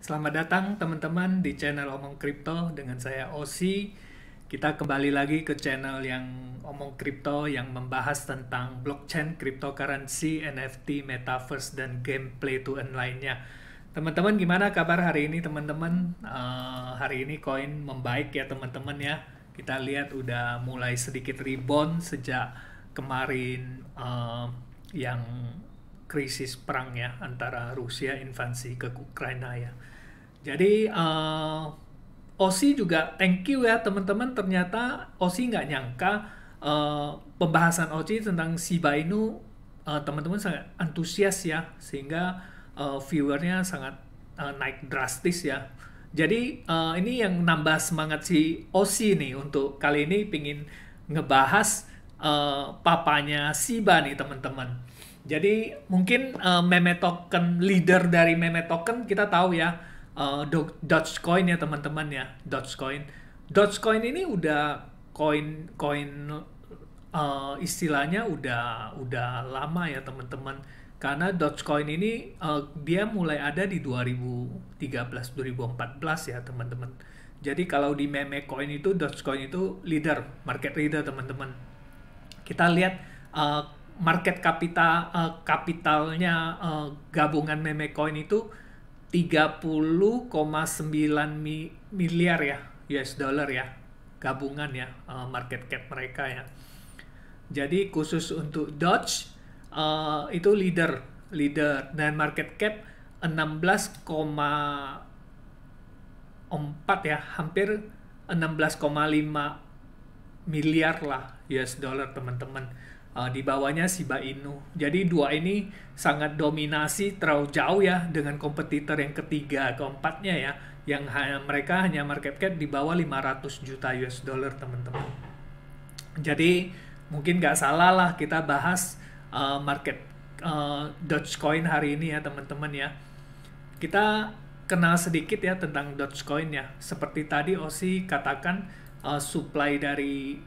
Selamat datang teman-teman di channel Omong Kripto dengan saya Osi. Kita kembali lagi ke channel yang Omong Kripto yang membahas tentang blockchain, cryptocurrency, NFT, metaverse, dan game play to earn lainnya. Teman-teman gimana kabar hari ini teman-teman? Hari ini koin membaik ya teman-teman ya. Kita lihat udah mulai sedikit rebound sejak kemarin yang krisis perang ya antara Rusia invasi ke Ukraina ya. Jadi Osi juga thank you ya teman-teman. Ternyata Osi nggak nyangka pembahasan Osi tentang Shiba Inu teman-teman sangat antusias ya, sehingga viewernya sangat naik drastis ya. Jadi ini yang nambah semangat si Osi nih untuk kali ini pingin ngebahas papanya Shiba nih teman-teman. Jadi mungkin meme token leader dari meme token kita tahu ya, Dogecoin ya teman-teman ya. Dogecoin ini udah koin istilahnya udah lama ya teman-teman. Karena Dogecoin ini dia mulai ada di 2013 2014 ya teman-teman. Jadi kalau di meme coin itu Dogecoin itu market leader teman-teman. Kita lihat market kapitalnya gabungan meme coin itu 30,9 miliar ya US dollar ya, gabungan ya, market cap mereka ya. Jadi khusus untuk Doge itu leader dan market cap 16,4 ya, hampir 16,5 miliar lah US dollar teman-teman. Di bawahnya Shiba Inu. Jadi dua ini sangat dominasi terlalu jauh ya dengan kompetitor yang ketiga, keempatnya ya, yang mereka hanya market cap di bawah 500 juta US dollar teman-teman. Jadi mungkin nggak salah lah kita bahas market Dogecoin hari ini ya teman-teman ya. Kita kenal sedikit ya tentang Dogecoin ya. Seperti tadi Osi katakan, supply dari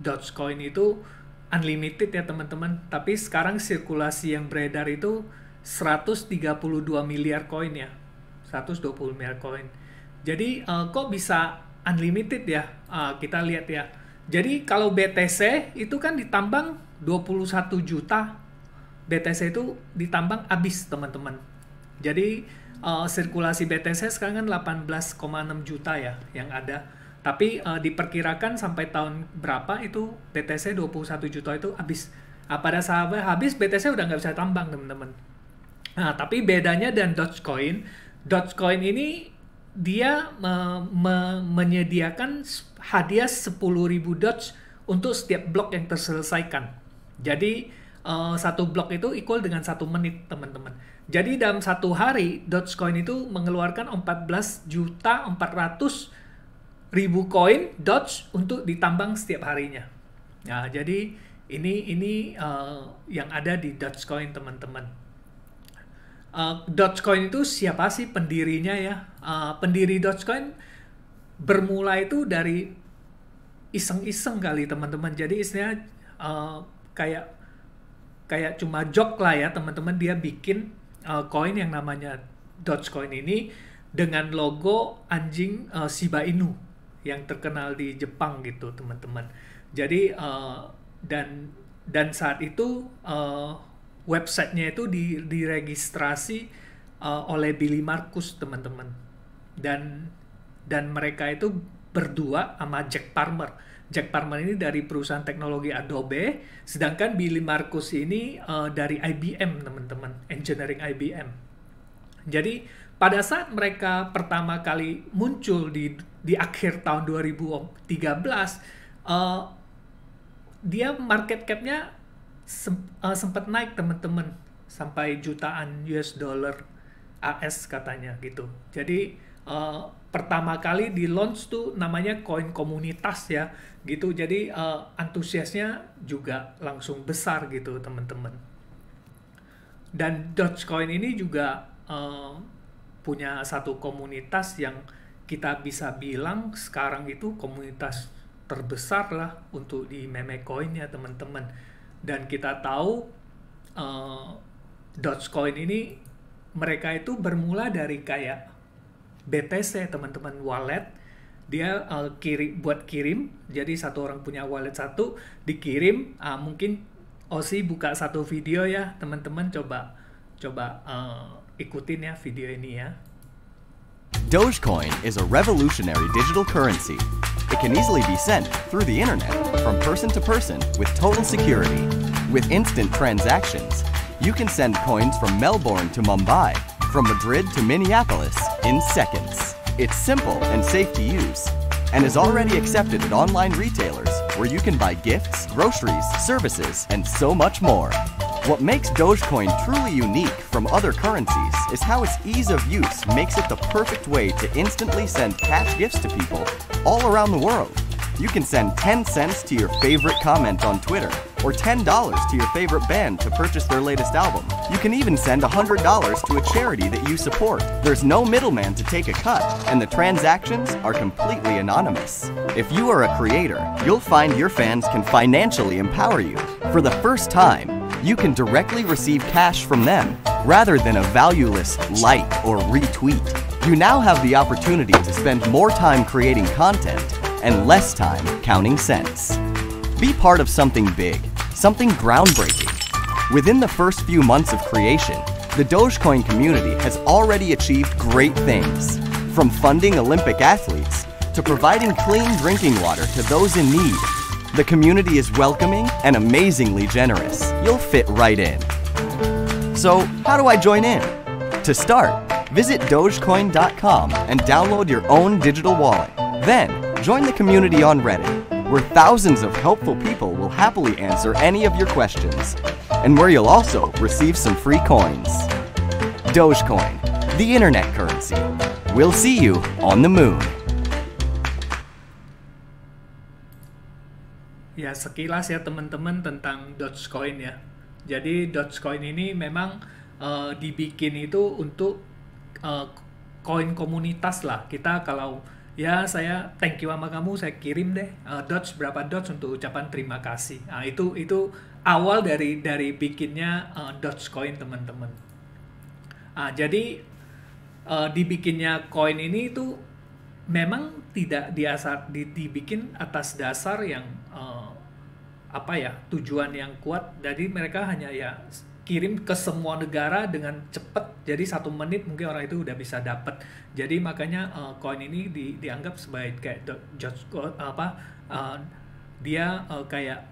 Dogecoin itu unlimited ya teman-teman. Tapi sekarang sirkulasi yang beredar itu 132 miliar koin ya. 120 miliar koin. Jadi kok bisa unlimited ya? Kita lihat ya. Jadi kalau BTC itu kan ditambang 21 juta. BTC itu ditambang habis teman-teman. Jadi sirkulasi BTC sekarang kan 18,6 juta ya yang ada. Tapi diperkirakan sampai tahun berapa itu BTC 21 juta itu habis. Pada saat habis BTC udah nggak bisa tambang teman-teman. Nah, tapi bedanya dan Dogecoin ini dia menyediakan hadiah 10.000 Doge untuk setiap blok yang terselesaikan. Jadi satu blok itu equal dengan 1 menit teman-teman. Jadi dalam satu hari Dogecoin itu mengeluarkan 14.400.000 koin Doge untuk ditambang setiap harinya. Nah, jadi ini yang ada di Dogecoin teman-teman. Dogecoin itu siapa sih pendirinya ya? Pendiri Dogecoin bermula itu dari iseng-iseng kali teman-teman. Jadi istilahnya kayak cuma joke lah ya teman-teman. Dia bikin koin yang namanya Dogecoin ini dengan logo anjing Shiba Inu yang terkenal di Jepang gitu teman-teman. Jadi dan saat itu websitenya itu diregistrasi oleh Billy Markus teman-teman, dan mereka itu berdua sama Jack Palmer. Jack Palmer ini dari perusahaan teknologi Adobe, sedangkan Billy Markus ini dari IBM teman-teman, engineering IBM. Jadi pada saat mereka pertama kali muncul di akhir tahun 2013, dia market cap-nya sempat naik teman-teman sampai jutaan US dollar AS katanya gitu. Jadi pertama kali di launch tuh namanya koin komunitas ya gitu. Jadi antusiasnya juga langsung besar gitu teman-teman. Dan Dogecoin ini juga punya satu komunitas yang kita bisa bilang sekarang itu komunitas terbesar lah untuk di meme coin ya teman-teman. Dan kita tahu Dogecoin ini mereka itu bermula dari kayak BTC, teman-teman, wallet. Dia buat kirim, jadi satu orang punya wallet satu, dikirim. Mungkin Osi buka satu video ya, teman-teman, coba ikutin ya video ini ya. Dogecoin is a revolutionary digital currency. It can easily be sent through the internet from person to person with total security. With instant transactions, you can send coins from Melbourne to Mumbai, from Madrid to Minneapolis in seconds. It's simple and safe to use, and is already accepted at online retailers where you can buy gifts, groceries, services, and so much more. What makes Dogecoin truly unique from other currencies is how its ease of use makes it the perfect way to instantly send cash gifts to people all around the world. You can send 10 cents to your favorite comment on Twitter, or $10 to your favorite band to purchase their latest album. You can even send $100 to a charity that you support. There's no middleman to take a cut, and the transactions are completely anonymous. If you are a creator, you'll find your fans can financially empower you. For the first time, you can directly receive cash from them, rather than a valueless like or retweet. You now have the opportunity to spend more time creating content and less time counting cents. Be part of something big, something groundbreaking. Within the first few months of creation, the Dogecoin community has already achieved great things, from funding Olympic athletes to providing clean drinking water to those in need. The community is welcoming and amazingly generous. You'll fit right in. So, how do I join in? To start, visit Dogecoin.com and download your own digital wallet. Then, join the community on Reddit, where thousands of helpful people will happily answer any of your questions, and where you'll also receive some free coins. Dogecoin, the internet currency. We'll see you on the moon. Ya, sekilas ya teman-teman tentang Dogecoin ya. Jadi Dogecoin ini memang dibikin itu untuk koin komunitas lah. Kita kalau ya saya thank you sama kamu, saya kirim deh Doge berapa Doge untuk ucapan terima kasih. Nah, itu awal dari bikinnya Dogecoin, teman-teman. Jadi dibikinnya koin ini itu memang tidak dibikin atas dasar yang tujuan yang kuat. Jadi mereka hanya ya kirim ke semua negara dengan cepat, jadi 1 menit mungkin orang itu udah bisa dapat. Jadi makanya koin ini dianggap sebagai kayak dia kayak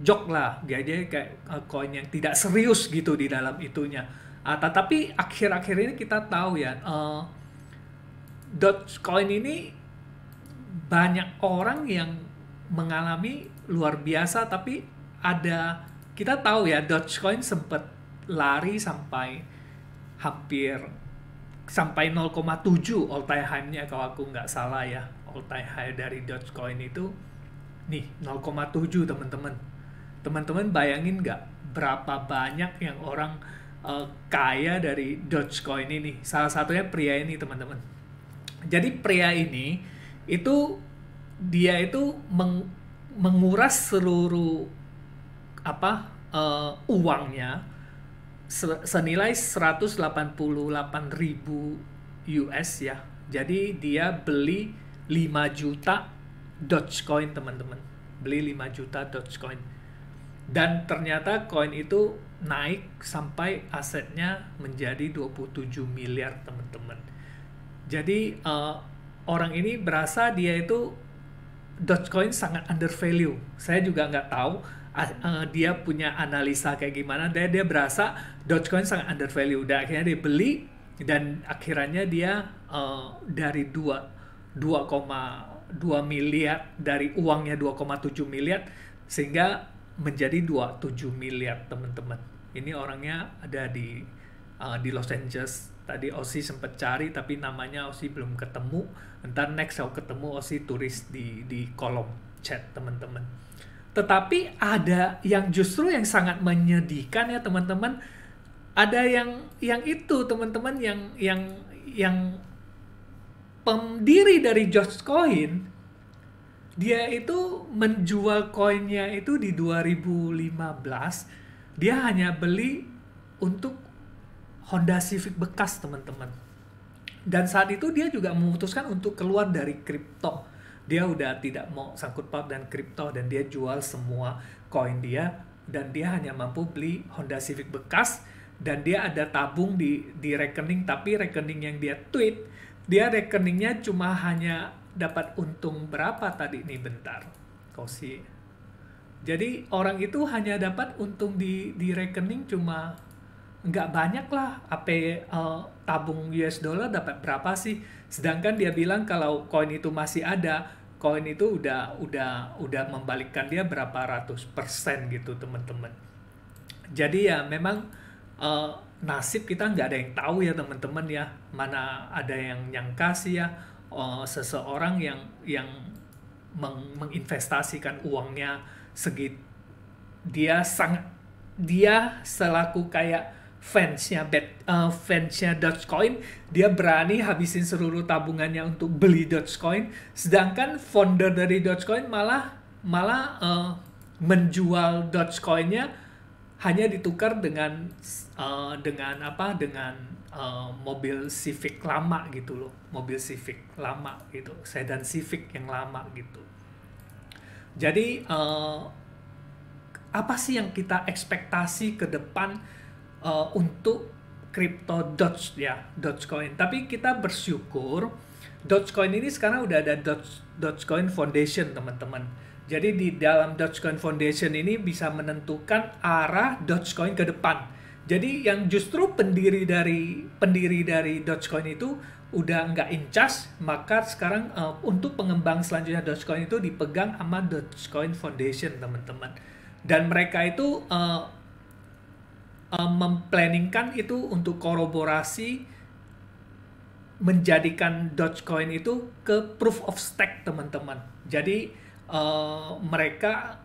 joke lah, dia kayak koin yang tidak serius gitu di dalam itunya. Tetapi akhir-akhir ini kita tahu ya, Dogecoin ini banyak orang yang mengalami luar biasa, tapi kita tahu ya, Dogecoin sempat lari sampai hampir sampai 0,7 all time high-nya kalau aku nggak salah ya. All time high dari Dogecoin itu nih 0,7, teman-teman. Teman-teman bayangin nggak berapa banyak yang orang kaya dari Dogecoin ini. Salah satunya pria ini, teman-teman. Jadi pria ini itu dia itu menguras seluruh uangnya senilai 188.000 US ya. Jadi dia beli 5 juta Dogecoin, teman-teman. Beli 5 juta Dogecoin. Dan ternyata koin itu naik sampai asetnya menjadi 27 miliar, teman-teman. Jadi orang ini berasa dia itu Dogecoin sangat undervalue. Saya juga nggak tahu dia punya analisa kayak gimana. Dia berasa Dogecoin sangat undervalue. Dan akhirnya dia beli, dan akhirnya dia dari 2,2 miliar, dari uangnya 2,7 miliar sehingga menjadi 27 miliar, teman-teman. Ini orangnya ada di Los Angeles. Tadi Osi sempat cari, tapi namanya Osi belum ketemu. Ntar next kalau ketemu Osi tulis di kolom chat, teman-teman. Tetapi ada yang justru yang sangat menyedihkan ya, teman-teman. Ada yang itu, teman-teman, yang pendiri dari Dogecoin, dia itu menjual koinnya itu di 2015. Dia hanya beli untuk Honda Civic bekas, teman-teman. Dan saat itu dia juga memutuskan untuk keluar dari kripto. Dia udah tidak mau sangkut paut dan kripto, dan dia jual semua koin dia, dan dia hanya mampu beli Honda Civic bekas, dan dia ada tabung di rekening, tapi rekening yang dia tweet, dia rekeningnya cuma hanya dapat untung berapa tadi nih, bentar. Jadi orang itu hanya dapat untung di rekening cuma nggak banyak lah. Tabung US dollar dapat berapa sih? Sedangkan dia bilang kalau koin itu masih ada, koin itu udah membalikkan dia berapa ratus persen gitu, teman-teman. Jadi ya memang nasib kita nggak ada yang tahu ya, teman-teman ya. Mana ada yang nyangka sih ya, seseorang yang menginvestasikan uangnya dia selaku kayak fansnya Dogecoin, dia berani habisin seluruh tabungannya untuk beli Dogecoin, sedangkan founder dari Dogecoin malah menjual Dogecoinnya hanya ditukar dengan mobil Civic lama gitu loh, mobil Civic lama gitu, sedan Civic yang lama gitu. Jadi apa sih yang kita ekspektasi ke depan untuk crypto Dogecoin? Tapi kita bersyukur Dogecoin ini sekarang udah ada Dogecoin Foundation, teman-teman. Jadi di dalam Dogecoin Foundation ini bisa menentukan arah Dogecoin ke depan. Jadi yang justru pendiri dari Dogecoin itu udah nggak in charge, maka sekarang untuk pengembang selanjutnya Dogecoin itu dipegang sama Dogecoin Foundation, teman-teman. Dan mereka itu memplanningkan itu untuk kolaborasi menjadikan Dogecoin itu ke proof of stake, teman-teman. Jadi mereka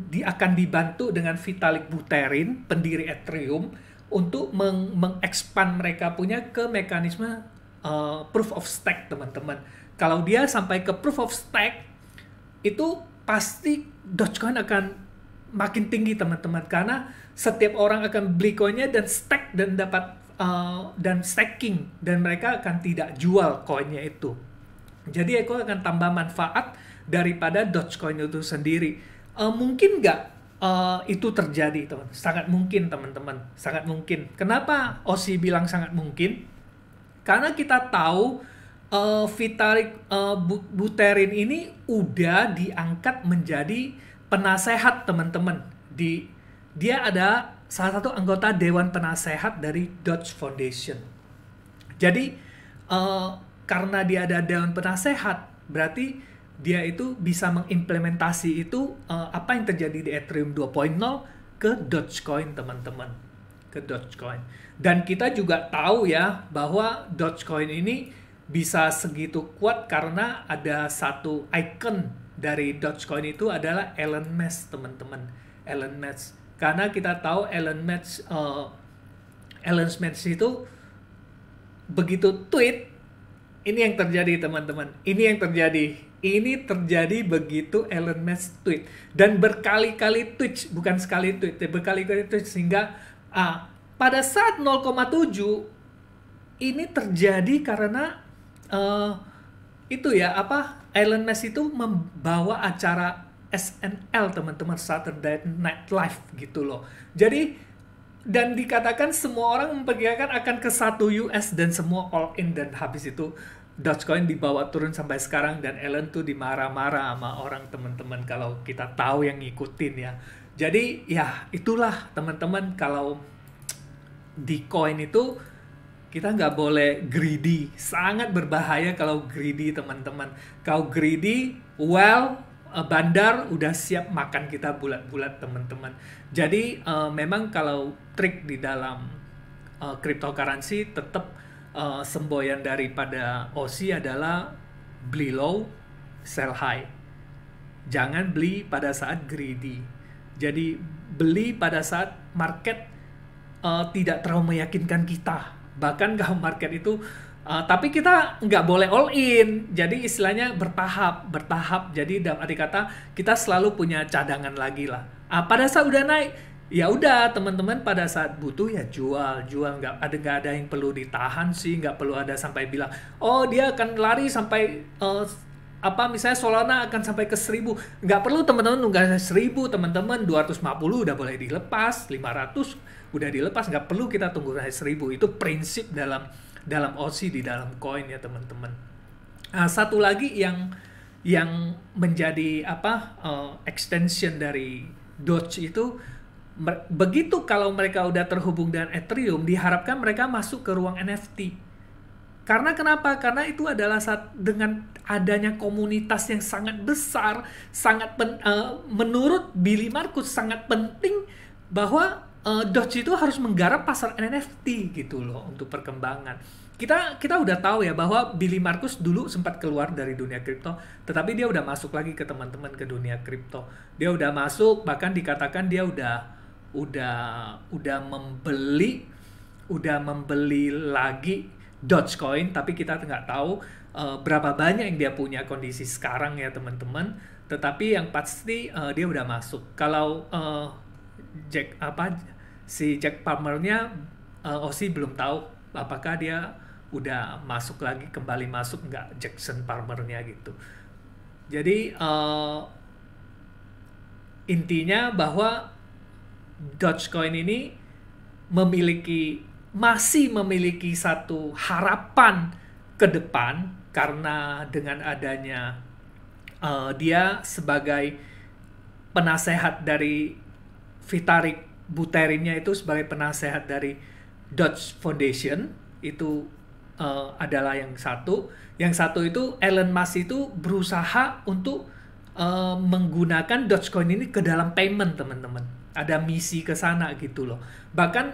akan dibantu dengan Vitalik Buterin, pendiri Ethereum, untuk mengekspand mereka punya ke mekanisme proof of stake, teman-teman. Kalau dia sampai ke proof of stake, itu pasti Dogecoin akan makin tinggi, teman-teman, karena setiap orang akan beli koinnya dan stake dan dapat dan staking, dan mereka akan tidak jual koinnya itu. Jadi itu akan tambah manfaat daripada Dogecoin itu sendiri. Mungkin nggak itu terjadi, teman? Sangat mungkin, teman-teman, sangat mungkin. Kenapa Osi bilang sangat mungkin? Karena kita tahu Vitalik Buterin ini udah diangkat menjadi penasehat, teman-teman. Dia ada salah satu anggota Dewan Penasehat dari Doge Foundation. Jadi karena dia ada Dewan Penasehat, berarti dia itu bisa mengimplementasi itu apa yang terjadi di Ethereum 2.0 ke Dogecoin, teman-teman, ke Dogecoin. Dan kita juga tahu ya bahwa Dogecoin ini bisa segitu kuat karena ada satu icon dari Dogecoin itu adalah Elon Musk, teman-teman. Elon Musk. Karena kita tahu Elon Musk itu begitu tweet, ini yang terjadi, teman-teman. Ini terjadi begitu Elon Musk tweet. Dan berkali-kali tweet, bukan sekali tweet, berkali-kali tweet, sehingga pada saat 0,7 ini terjadi karena Elon Musk itu membawa acara SNL, teman-teman, Saturday Night Live gitu loh. Jadi, dan dikatakan semua orang memperkirakan akan ke $1 dan semua all in, dan habis itu Dogecoin dibawa turun sampai sekarang, dan Elon tuh dimarah-marah sama orang, teman-teman, kalau kita tahu yang ngikutin ya. Jadi ya itulah, teman-teman, kalau di coin itu kita nggak boleh greedy. Sangat berbahaya kalau greedy, teman-teman. Kalau greedy, bandar udah siap makan kita bulat-bulat, teman-teman. Jadi memang kalau trik di dalam cryptocurrency tetap semboyan daripada OSI adalah beli low, sell high. Jangan beli pada saat greedy. Jadi beli pada saat market tidak terlalu meyakinkan kita. Bahkan kalau market itu tapi kita nggak boleh all in. Jadi istilahnya bertahap. Jadi dalam arti kata kita selalu punya cadangan lagi lah. Pada saat udah naik, ya udah teman-teman pada saat butuh ya jual nggak ada yang perlu ditahan sih, nggak perlu ada sampai bilang oh dia akan lari sampai misalnya Solana akan sampai ke 1.000, nggak perlu teman-teman nunggu 1.000 teman-teman, 250 udah boleh dilepas, 500 udah dilepas, nggak perlu kita tunggu 1.000. Itu prinsip dalam OC di dalam koin ya teman-teman. Nah, satu lagi yang menjadi extension dari Doge itu, begitu kalau mereka udah terhubung dengan Ethereum, diharapkan mereka masuk ke ruang NFT. Karena kenapa? Karena itu adalah dengan adanya komunitas yang sangat besar, menurut Billy Markus sangat penting bahwa Doge itu harus menggarap pasar NFT gitu loh untuk perkembangan. Kita udah tahu ya bahwa Billy Markus dulu sempat keluar dari dunia kripto, tetapi dia udah masuk lagi ke teman-teman ke dunia kripto. Dia udah masuk, bahkan dikatakan dia udah membeli lagi Dogecoin, tapi kita nggak tahu berapa banyak yang dia punya kondisi sekarang ya teman-teman. Tetapi yang pasti dia udah masuk. Kalau si Jack Palmernya Ozzy belum tahu apakah dia udah kembali masuk nggak Jackson Palmernya gitu. Jadi intinya bahwa Dogecoin ini masih memiliki satu harapan ke depan, karena dengan adanya dia sebagai penasehat dari Vitalik Buterinnya, itu sebagai penasehat dari Doge Foundation, itu adalah yang satu. Yang satu itu Elon Musk itu berusaha untuk menggunakan Dogecoin ini ke dalam payment teman-teman. Ada misi ke sana gitu loh. Bahkan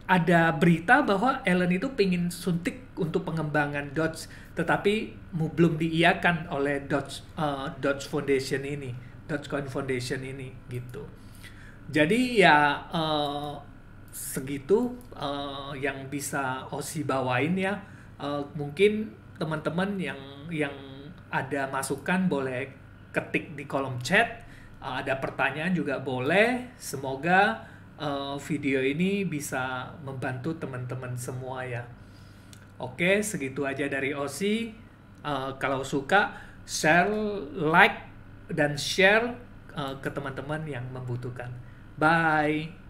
ada berita bahwa Elon itu pengen suntik untuk pengembangan Doge, tetapi belum diiyakan oleh Doge Foundation ini, Dogecoin Foundation ini gitu. Jadi ya segitu yang bisa Ozzy bawain ya. Mungkin teman-teman yang ada masukan boleh ketik di kolom chat. Ada pertanyaan juga boleh. Semoga video ini bisa membantu teman-teman semua ya. Oke, segitu aja dari Ozzy. Kalau suka, share, like, dan share ke teman-teman yang membutuhkan. Bye!